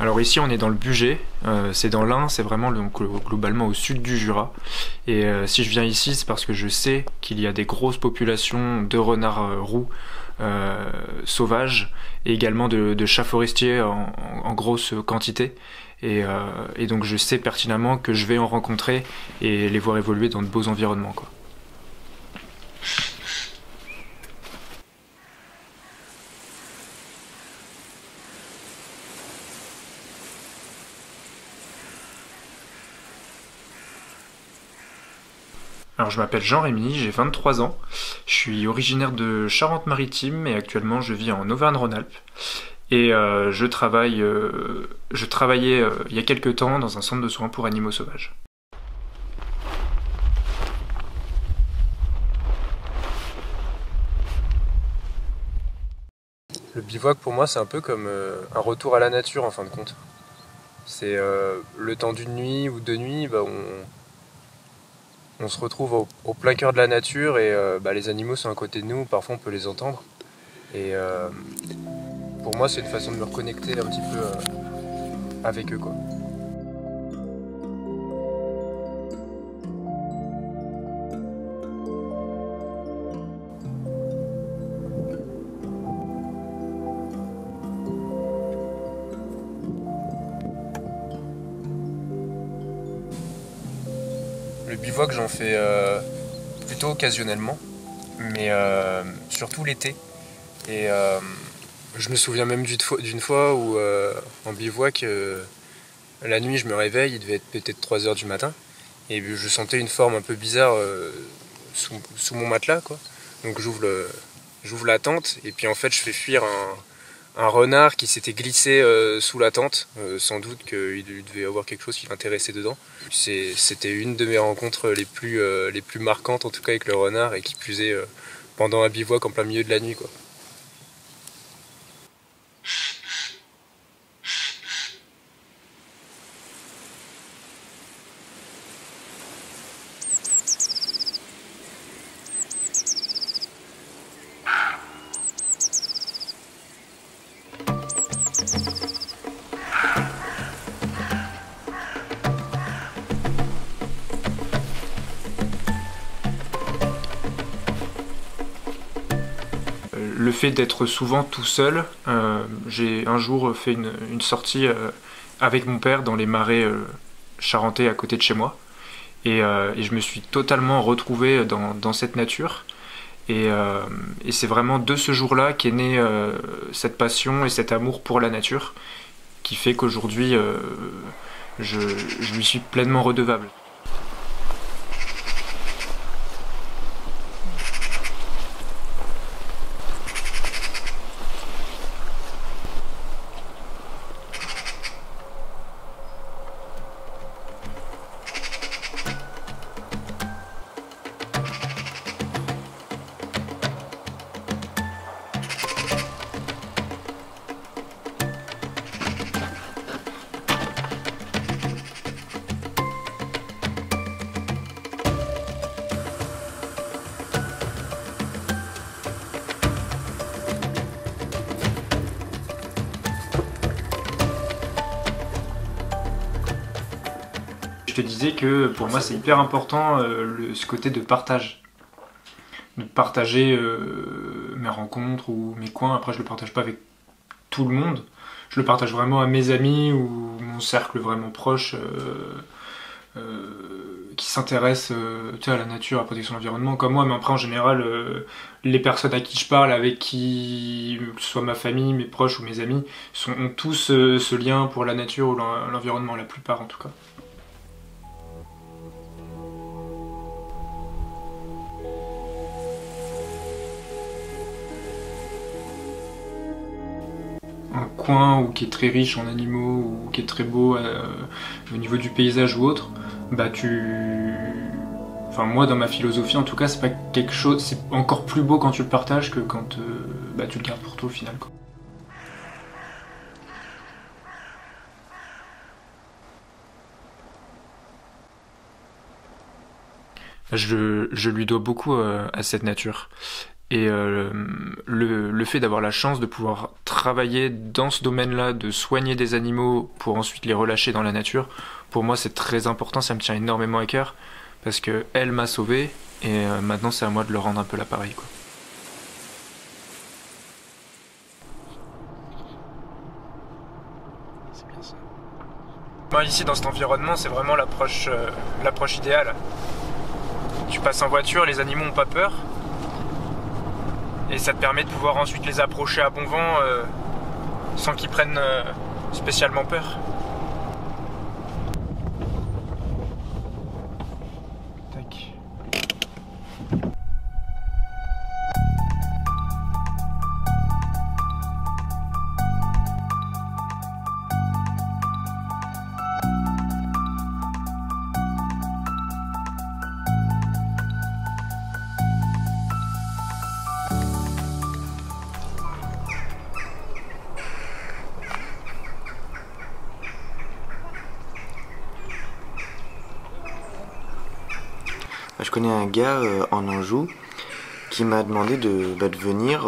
Alors ici on est dans le Bugey, c'est dans l'Ain, c'est vraiment donc, globalement au sud du Jura. Et si je viens ici, c'est parce que je sais qu'il y a des grosses populations de renards roux sauvages et également de chats forestiers en grosse quantité. Et donc je sais pertinemment que je vais en rencontrer et les voir évoluer dans de beaux environnements, quoi. Alors je m'appelle Jean-Rémy, j'ai 23 ans, je suis originaire de Charente-Maritime et actuellement je vis en Auvergne-Rhône-Alpes. Et je travaillais il y a quelques temps dans un centre de soins pour animaux sauvages. Le bivouac pour moi c'est un peu comme un retour à la nature en fin de compte. C'est le temps d'une nuit ou deux nuits, on se retrouve au plein cœur de la nature et les animaux sont à côté de nous, parfois on peut les entendre. Et pour moi c'est une façon de me reconnecter un petit peu avec eux, quoi. Le bivouac j'en fais plutôt occasionnellement, mais surtout l'été. Et je me souviens même d'une fois où en bivouac, la nuit je me réveille, il devait être peut-être 3 heures du matin, et je sentais une forme un peu bizarre sous mon matelas, quoi. Donc j'ouvre la tente, et puis en fait je fais fuir un renard qui s'était glissé sous la tente, sans doute qu'il devait y avoir quelque chose qui l'intéressait dedans. C'était une de mes rencontres les plus marquantes, en tout cas avec le renard, et qui plus est pendant un bivouac en plein milieu de la nuit, quoi. Le fait d'être souvent tout seul, j'ai un jour fait une sortie avec mon père dans les marais charentais à côté de chez moi. Et je me suis totalement retrouvé dans cette nature. Et c'est vraiment de ce jour-là qu'est née cette passion et cet amour pour la nature qui fait qu'aujourd'hui je lui suis pleinement redevable. Je te disais que pour moi c'est hyper important ce côté de partage. De partager mes rencontres ou mes coins. Après je le partage pas avec tout le monde. Je le partage vraiment à mes amis ou mon cercle vraiment proche qui s'intéresse à la nature, à la protection de l'environnement comme moi. Mais après en général les personnes à qui je parle, avec qui, que ce soit ma famille, mes proches ou mes amis, ont tous ce lien pour la nature ou l'environnement, la plupart en tout cas. Un coin qui est très riche en animaux ou qui est très beau au niveau du paysage ou autre, enfin moi dans ma philosophie en tout cas c'est pas quelque chose, c'est encore plus beau quand tu le partages que quand tu le gardes pour toi au final, quoi. Je lui dois beaucoup à cette nature. Et le fait d'avoir la chance de pouvoir travailler dans ce domaine-là, de soigner des animaux pour ensuite les relâcher dans la nature, pour moi c'est très important, ça me tient énormément à cœur, parce que elle m'a sauvé, et maintenant c'est à moi de leur rendre un peu l'appareil, quoi. C'est bien ça. Moi ici dans cet environnement c'est vraiment l'approche idéale. Tu passes en voiture, les animaux n'ont pas peur. Et ça te permet de pouvoir ensuite les approcher à bon vent sans qu'ils prennent spécialement peur. Tac. Je connais un gars en Anjou qui m'a demandé de venir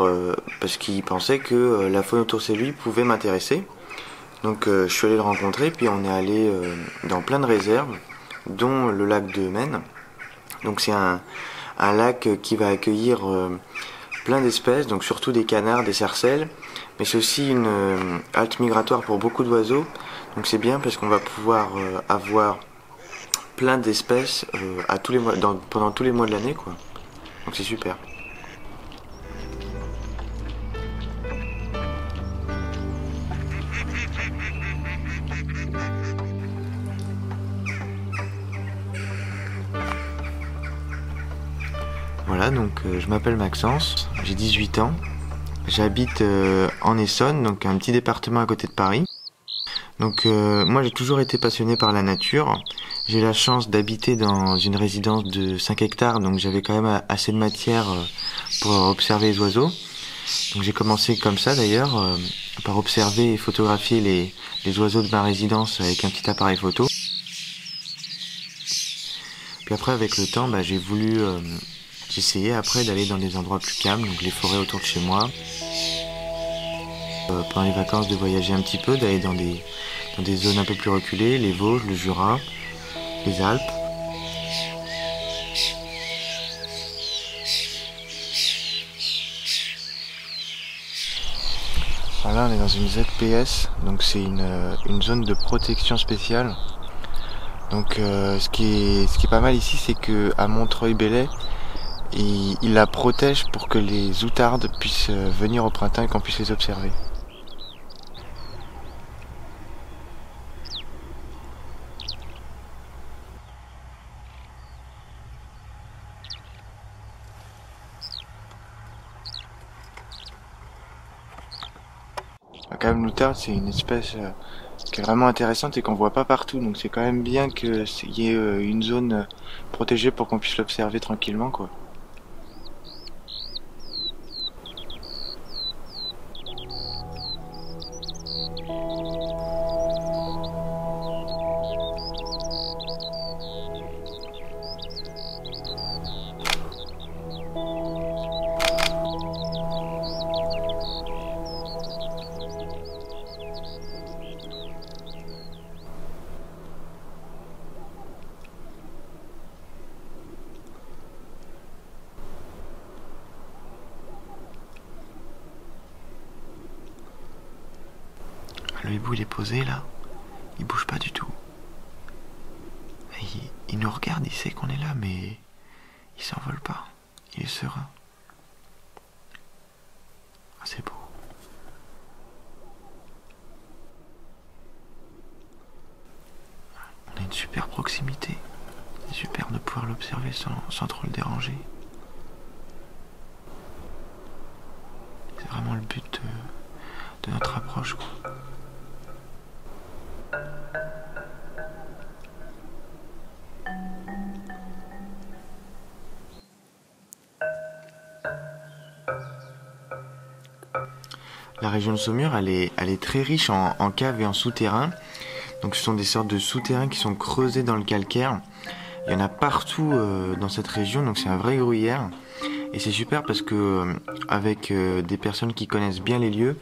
parce qu'il pensait que la faune autour de chez lui pouvait m'intéresser. Donc je suis allé le rencontrer, puis on est allé dans plein de réserves, dont le lac de Maine. Donc c'est un lac qui va accueillir plein d'espèces, donc surtout des canards, des sarcelles, mais c'est aussi une halte migratoire pour beaucoup d'oiseaux. Donc c'est bien parce qu'on va pouvoir avoir plein d'espèces à tous les mois, pendant tous les mois de l'année, quoi. Donc c'est super. Voilà, donc je m'appelle Maxence, j'ai 18 ans, j'habite en Essonne, donc un petit département à côté de Paris. Donc moi j'ai toujours été passionné par la nature. J'ai la chance d'habiter dans une résidence de 5 hectares, donc j'avais quand même assez de matière pour observer les oiseaux. Donc j'ai commencé comme ça d'ailleurs, par observer et photographier les oiseaux de ma résidence avec un petit appareil photo. Puis après avec le temps, j'ai voulu, j'essayais après d'aller dans des endroits plus calmes, donc les forêts autour de chez moi. Pendant les vacances de voyager un petit peu, d'aller dans des zones un peu plus reculées, les Vosges, le Jura, les Alpes. Alors là on est dans une ZPS, donc c'est une zone de protection spéciale. Donc ce qui est pas mal ici, c'est que à Montreuil-Bellay, il la protège pour que les outardes puissent venir au printemps et qu'on puisse les observer. Quand même, l'outarde, c'est une espèce qui est vraiment intéressante et qu'on voit pas partout, donc c'est quand même bien qu'il y ait une zone protégée pour qu'on puisse l'observer tranquillement, quoi. Le hibou il est posé là, il bouge pas du tout. Il nous regarde, il sait qu'on est là, mais il s'envole pas, il est serein. Ah, c'est beau. On a une super proximité, c'est super de pouvoir l'observer sans trop le déranger. C'est vraiment le but de notre approche, quoi. La région de Saumur, elle est très riche en caves et en souterrains. Donc ce sont des sortes de souterrains qui sont creusés dans le calcaire. Il y en a partout dans cette région, donc c'est un vrai gruyère. Et c'est super parce que avec des personnes qui connaissent bien les lieux,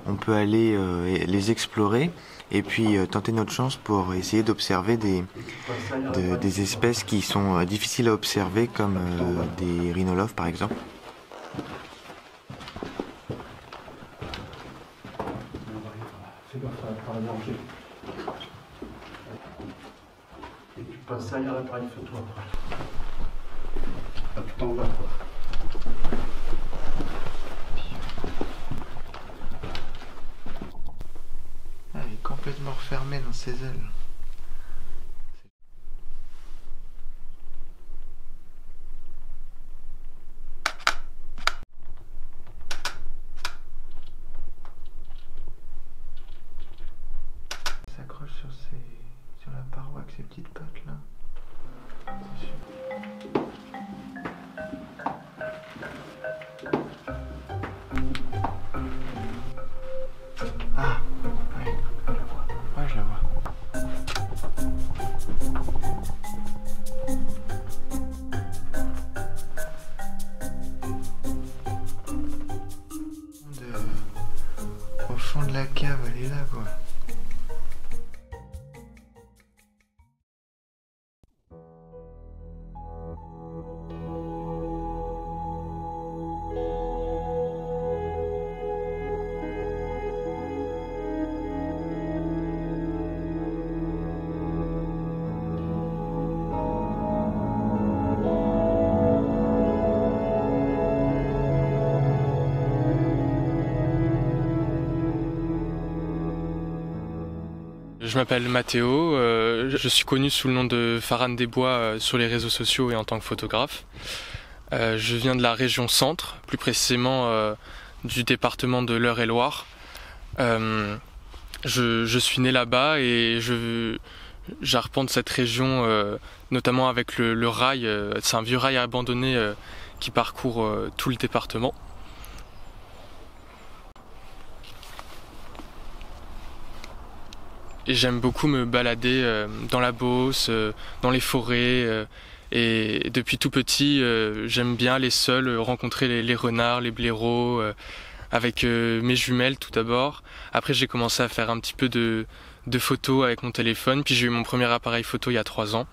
on peut aller les explorer et puis tenter notre chance pour essayer d'observer des espèces qui sont difficiles à observer comme des rhinolophes par exemple. Fais gaffe à la manger. Et tu passes derrière l'appareil photo après. Ah, tout en bas quoi. Ah, elle est complètement refermée dans ses ailes. Elle s'accroche sur la paroi avec ses petites pattes là. C'est super. Ah, oui, je la vois. Ouais, je la vois. Au fond de la cave, elle est là quoi. Je m'appelle Mathéo, je suis connu sous le nom de Farhan Desbois sur les réseaux sociaux et en tant que photographe. Je viens de la région centre, plus précisément du département de l'Eure-et-Loir. Je suis né là-bas et j'arpente cette région notamment avec le rail, c'est un vieux rail abandonné qui parcourt tout le département. Et j'aime beaucoup me balader dans la Beauce, dans les forêts. Et depuis tout petit, j'aime bien aller seul rencontrer les renards, les blaireaux, avec mes jumelles tout d'abord. Après, j'ai commencé à faire un petit peu de photos avec mon téléphone. Puis j'ai eu mon premier appareil photo il y a 3 ans.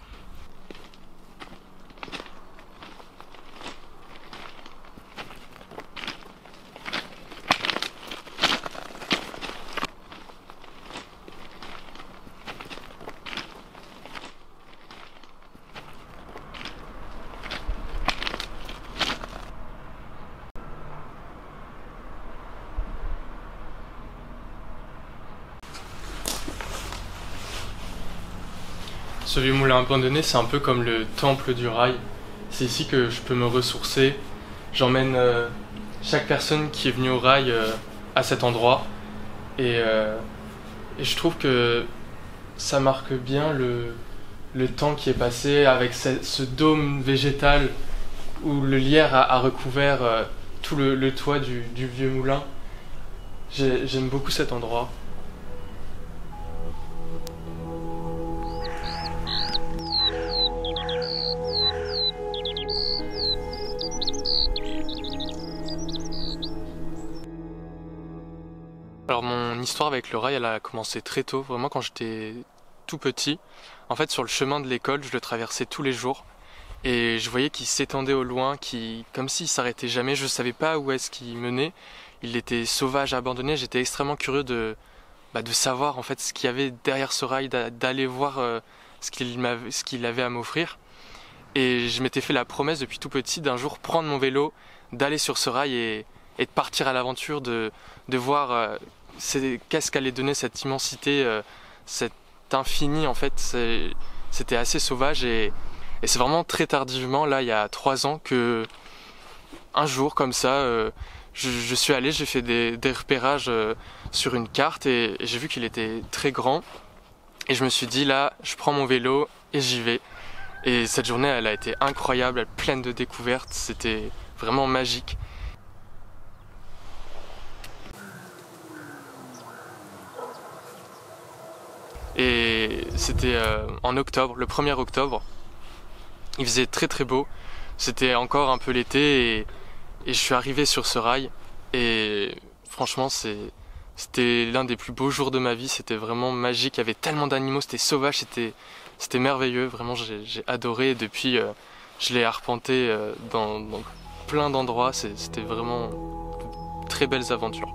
Ce vieux moulin abandonné, c'est un peu comme le temple du rail. C'est ici que je peux me ressourcer. J'emmène chaque personne qui est venue au rail à cet endroit. Et je trouve que ça marque bien le temps qui est passé avec ce dôme végétal où le lierre a recouvert tout le toit du vieux moulin. J'aime beaucoup cet endroit. Alors mon histoire avec le rail, elle a commencé très tôt, vraiment quand j'étais tout petit. En fait, sur le chemin de l'école, je le traversais tous les jours et je voyais qu'il s'étendait au loin, comme s'il s'arrêtait jamais. Je savais pas où est-ce qu'il menait. Il était sauvage, abandonné. J'étais extrêmement curieux de savoir en fait ce qu'il y avait derrière ce rail, d'aller voir ce qu'il avait à m'offrir. Et je m'étais fait la promesse depuis tout petit d'un jour prendre mon vélo, d'aller sur ce rail et de partir à l'aventure, de voir qu'est-ce qu'allait donner cette immensité, cet infini en fait. C'était assez sauvage et c'est vraiment très tardivement, là il y a 3 ans, que un jour comme ça, je suis allé, j'ai fait des repérages sur une carte et j'ai vu qu'il était très grand et je me suis dit là, je prends mon vélo et j'y vais. Et cette journée elle a été incroyable, pleine de découvertes, c'était vraiment magique. Et c'était en octobre, le 1er octobre. Il faisait très très beau. C'était encore un peu l'été Et je suis arrivé sur ce rail et franchement c'était l'un des plus beaux jours de ma vie, c'était vraiment magique, il y avait tellement d'animaux, c'était sauvage, c'était merveilleux, vraiment j'ai adoré et depuis je l'ai arpenté dans plein d'endroits, c'était vraiment de très belles aventures.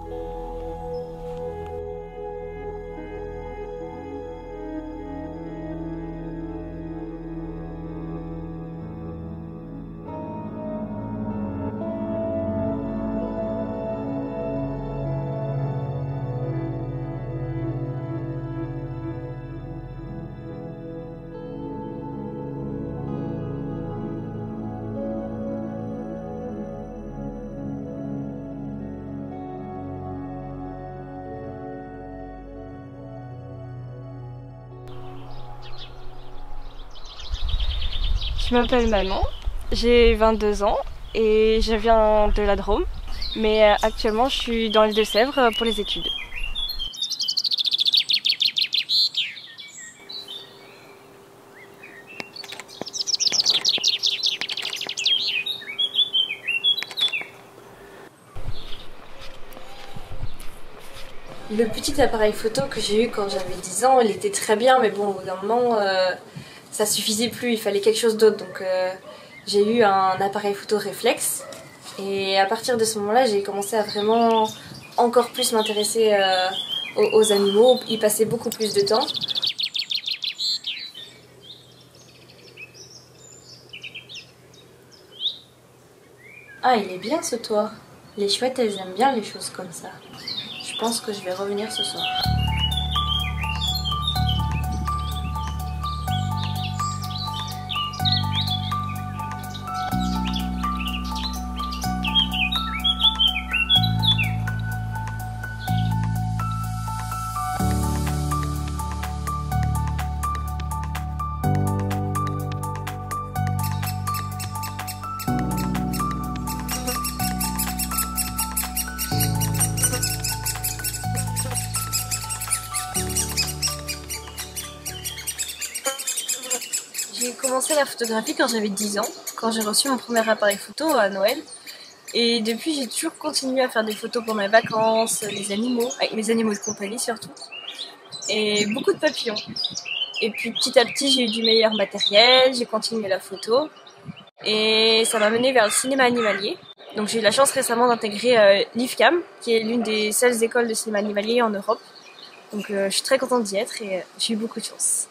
Je m'appelle Manon, j'ai 22 ans et je viens de la Drôme, mais actuellement je suis dans les Deux-Sèvres pour les études. Le petit appareil photo que j'ai eu quand j'avais 10 ans, il était très bien, mais bon, au bout d'un moment, ça suffisait plus, il fallait quelque chose d'autre. Donc j'ai eu un appareil photo réflexe. Et à partir de ce moment-là, j'ai commencé à vraiment encore plus m'intéresser aux animaux, y passer beaucoup plus de temps. Ah, il est bien ce toit. Les chouettes, elles aiment bien les choses comme ça. Je pense que je vais revenir ce soir. J'ai commencé la photographie quand j'avais 10 ans, quand j'ai reçu mon premier appareil photo à Noël. Et depuis, j'ai toujours continué à faire des photos pour mes vacances, les animaux, avec mes animaux de compagnie surtout. Et beaucoup de papillons. Et puis petit à petit, j'ai eu du meilleur matériel, j'ai continué la photo. Et ça m'a mené vers le cinéma animalier. Donc j'ai eu la chance récemment d'intégrer l'IFCAM, qui est l'une des seules écoles de cinéma animalier en Europe. Donc je suis très contente d'y être et j'ai eu beaucoup de chance.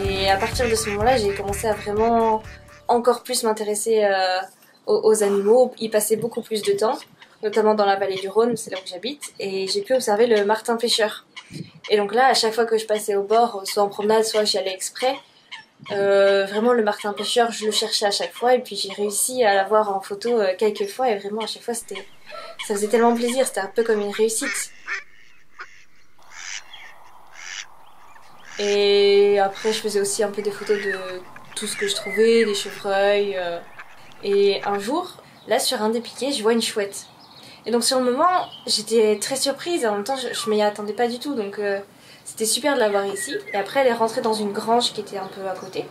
Et à partir de ce moment-là, j'ai commencé à vraiment encore plus m'intéresser aux animaux, y passer beaucoup plus de temps, notamment dans la vallée du Rhône, c'est là où j'habite, et j'ai pu observer le martin pêcheur. Et donc là, à chaque fois que je passais au bord, soit en promenade, soit j'y allais exprès, vraiment le martin pêcheur, je le cherchais à chaque fois, et puis j'ai réussi à l'avoir en photo quelques fois, et vraiment à chaque fois, ça faisait tellement plaisir, c'était un peu comme une réussite. Et après, je faisais aussi un peu des photos de tout ce que je trouvais, des chevreuils. Et un jour, là, sur un des piquets, je vois une chouette. Et donc, sur le moment, j'étais très surprise. En même temps, je m'y attendais pas du tout. Donc, c'était super de la voir ici. Et après, elle est rentrée dans une grange qui était un peu à côté.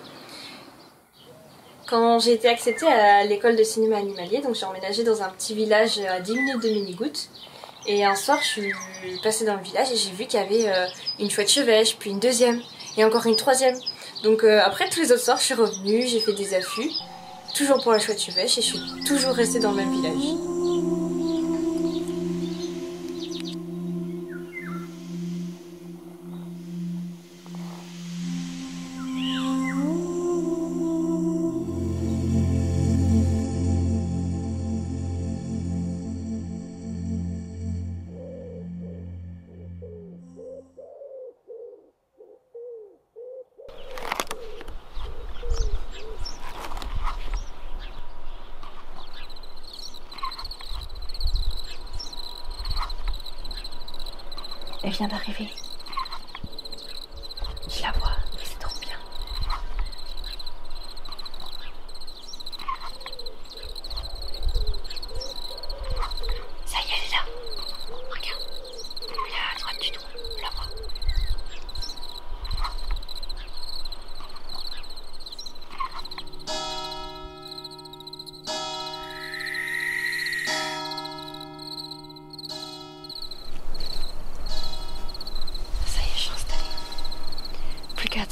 Quand j'ai été acceptée à l'école de cinéma animalier, donc j'ai emménagé dans un petit village à 10 minutes de Minigoutte. Et un soir, je suis passée dans le village et j'ai vu qu'il y avait une chouette chevêche, puis une deuxième, et encore une troisième. Donc après, tous les autres soirs, je suis revenue, j'ai fait des affûts, toujours pour la chouette chevêche, et je suis toujours restée dans le même village. Elle vient d'arriver. Je la vois, c'est trop bien.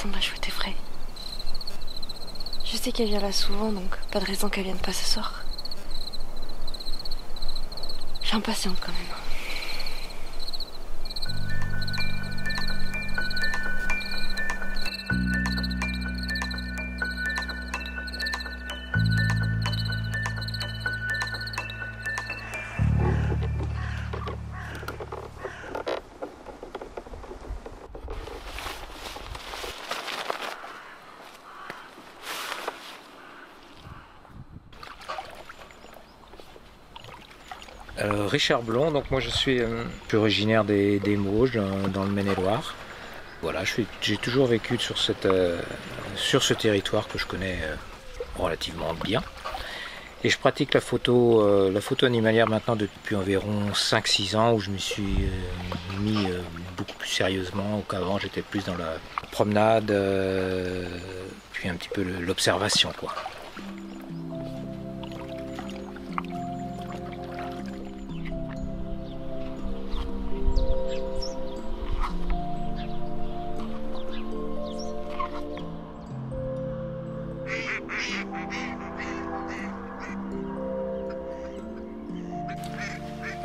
l'impression de la chouette est frais. Je sais qu'elle vient là souvent, donc pas de raison qu'elle vienne pas ce soir. Je suis impatiente quand même. Richard Blond, donc moi je suis originaire des Mauges dans le Maine-et-Loire. Voilà, j'ai toujours vécu sur ce territoire que je connais relativement bien. Et je pratique la photo animalière maintenant depuis environ 5-6 ans où je me suis mis beaucoup plus sérieusement. Qu'avant j'étais plus dans la promenade, puis un petit peu l'observation quoi.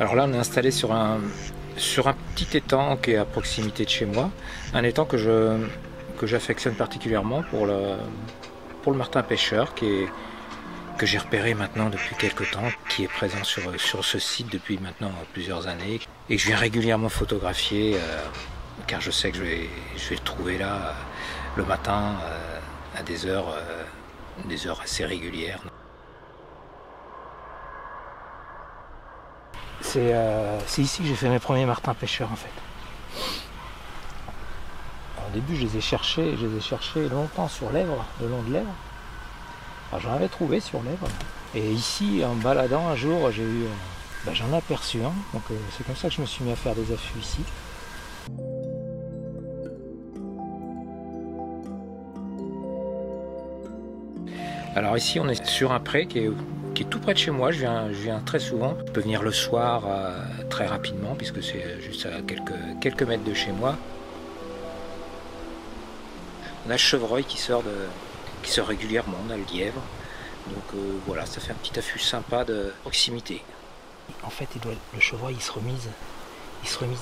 Alors là on est installé sur un petit étang qui est à proximité de chez moi, un étang que j'affectionne particulièrement pour le martin pêcheur que j'ai repéré maintenant depuis quelques temps, qui est présent sur ce site depuis maintenant plusieurs années et que je viens régulièrement photographier car je sais que je vais le trouver là le matin à des heures assez régulières. C'est ici que j'ai fait mes premiers martins pêcheurs en fait. Au début je les ai cherchés longtemps sur l'Èvre, le long de l'Èvre. Alors j'en avais trouvé sur l'Èvre. Et ici en me baladant un jour j'en ai aperçu un. Donc c'est comme ça que je me suis mis à faire des affûts ici. Alors ici on est sur un pré qui est tout près de chez moi, je viens très souvent. Je peux venir le soir très rapidement puisque c'est juste à quelques mètres de chez moi. On a le chevreuil qui sort régulièrement, on a le lièvre. Donc voilà, ça fait un petit affût sympa de proximité. En fait le chevreuil il se remise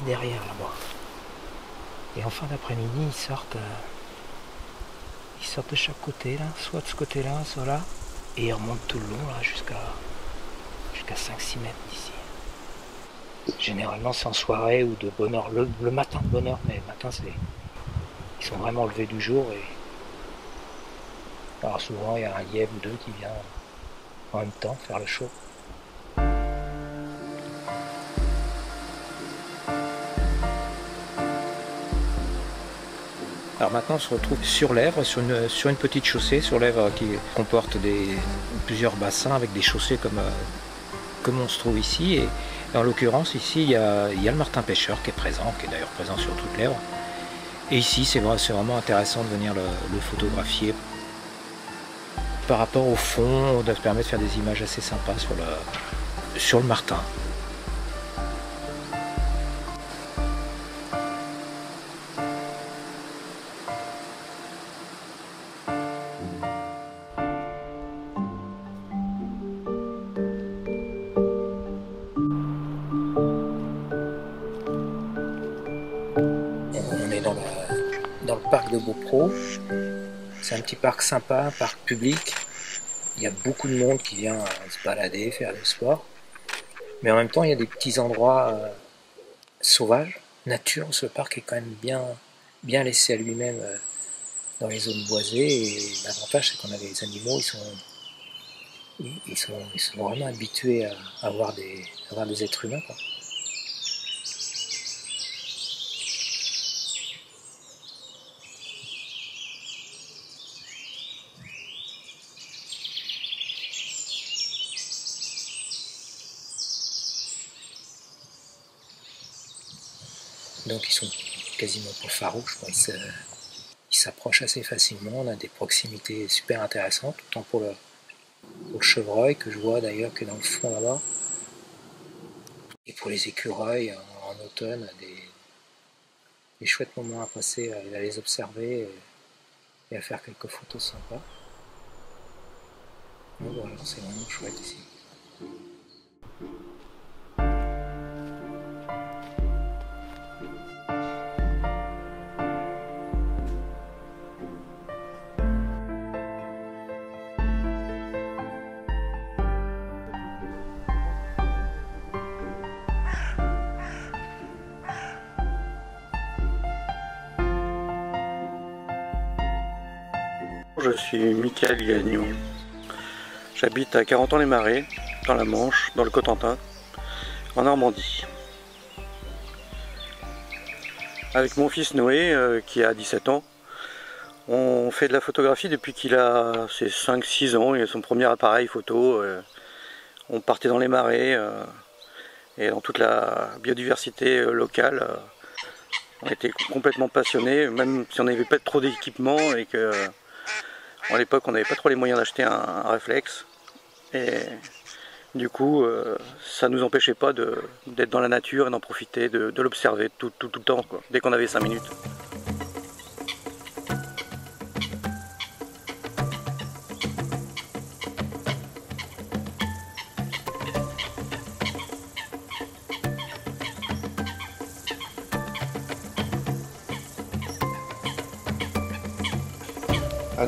derrière là-bas. Et en fin d'après-midi ils sortent de chaque côté là, soit de ce côté là, soit là. Et ils remontent tout le long là jusqu'à 5-6 mètres d'ici. Généralement c'est en soirée ou de bonne heure, le matin de bonne heure, mais le matin ils sont vraiment levés du jour et alors souvent il y a un lièvre ou deux qui vient en même temps faire le show. Alors maintenant on se retrouve sur l'Èvre, sur une petite chaussée, sur l'Èvre qui comporte plusieurs bassins avec des chaussées comme on se trouve ici. Et en l'occurrence ici il y a le martin pêcheur qui est présent, qui est d'ailleurs présent sur toute l'Èvre. Et ici c'est vraiment intéressant de venir le photographier. Par rapport au fond, ça permet de faire des images assez sympas sur le martin. On est dans le parc de Beaupro. C'est un petit parc sympa, un parc public. Il y a beaucoup de monde qui vient se balader, faire du sport. Mais en même temps, il y a des petits endroits sauvages, nature. Ce parc est quand même bien laissé à lui-même dans les zones boisées. Et l'avantage, c'est qu'on a les animaux, ils sont vraiment habitués à voir des êtres humains, quoi. Donc ils sont quasiment pas farouches, quoi. Ils s'approchent assez facilement, on a des proximités super intéressantes, autant pour le chevreuil que je vois d'ailleurs que dans le fond là-bas. Et pour les écureuils en automne, des chouettes moments à passer à les observer et à faire quelques photos sympas. Donc voilà, c'est vraiment chouette ici. Je suis Michael Gagnon. J'habite à Carentan-les-Marais, dans la Manche, dans le Cotentin, en Normandie. Avec mon fils Noé, qui a 17 ans, on fait de la photographie depuis qu'il a ses 5-6 ans. Il a son premier appareil photo. On partait dans les marais et dans toute la biodiversité locale. On était complètement passionnés, même si on n'avait pas trop d'équipement et que à l'époque on n'avait pas trop les moyens d'acheter un réflexe. Et du coup ça ne nous empêchait pas d'être dans la nature et d'en profiter, de l'observer tout le temps, quoi, dès qu'on avait 5 minutes.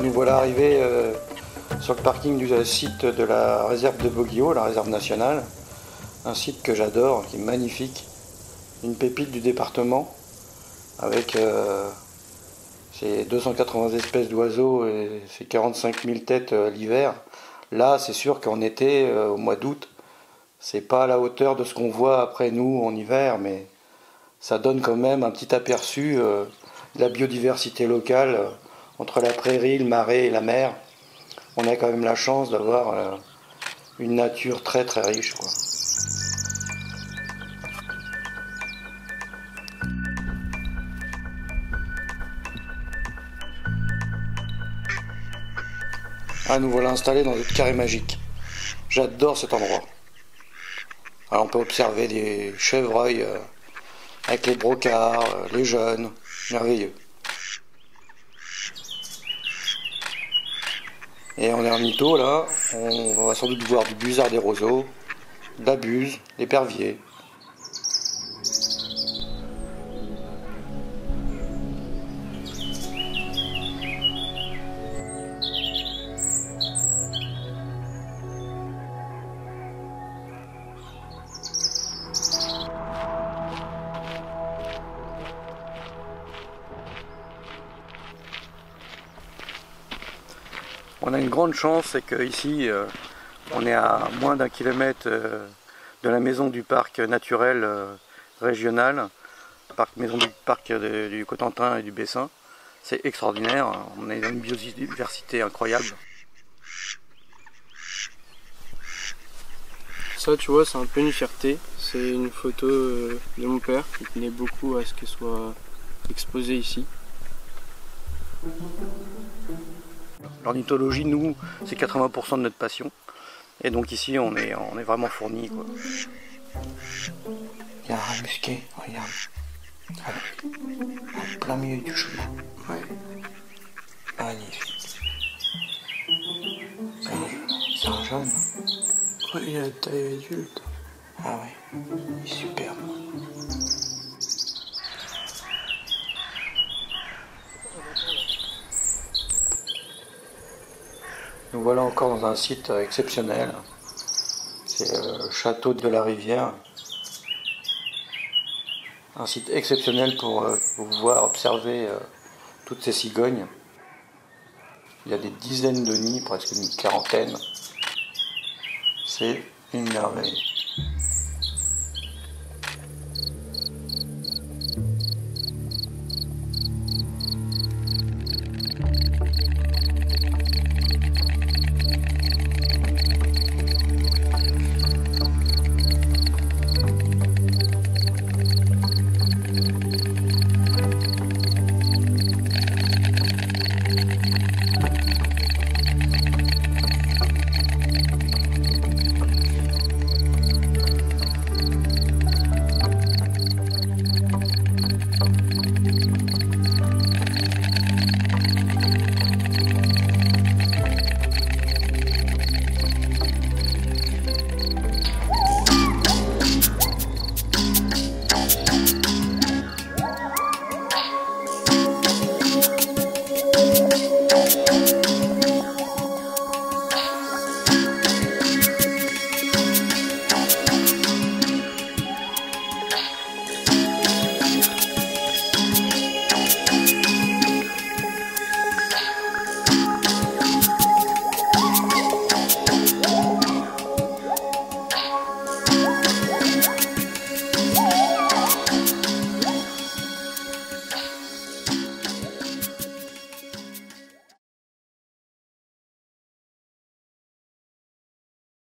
Nous voilà arrivés sur le parking du site de la réserve de Boguillot, la réserve nationale. Un site que j'adore, qui est magnifique. Une pépite du département avec ses 280 espèces d'oiseaux et ses 45 000 têtes l'hiver. Là, c'est sûr qu'en été, au mois d'août, c'est pas à la hauteur de ce qu'on voit après nous en hiver, mais ça donne quand même un petit aperçu de la biodiversité locale. Entre la prairie, le marais et la mer, on a quand même la chance d'avoir une nature très très riche, quoi. Ah, nous voilà installés dans notre carré magique. J'adore cet endroit. Alors on peut observer des chevreuils avec les brocards, les jeunes, merveilleux. Et on est en mytho là, on va sans doute voir du busard des roseaux, de la buse, l'épervier. On a une grande chance, c'est qu'ici, on est à moins d'1 kilomètre de la maison du parc naturel régional, maison du parc du Cotentin et du Bessin. C'est extraordinaire, on est dans une biodiversité incroyable. Ça, tu vois, c'est un peu une fierté. C'est une photo de mon père qui tenait beaucoup à ce qu'elle soit exposée ici. L'ornithologie, nous, c'est 80% de notre passion. Et donc ici, on est vraiment fournis, quoi. Il y a un rat musqué, regarde. En plein milieu du chemin. Ouais. Magnifique. C'est un jaune. Ouais, il a la taille adulte. Ah ouais, il est superbe. Nous voilà encore dans un site exceptionnel. C'est le château de la Rivière. Un site exceptionnel pour pouvoir observer toutes ces cigognes. Il y a des dizaines de nids, presque une quarantaine. C'est une merveille.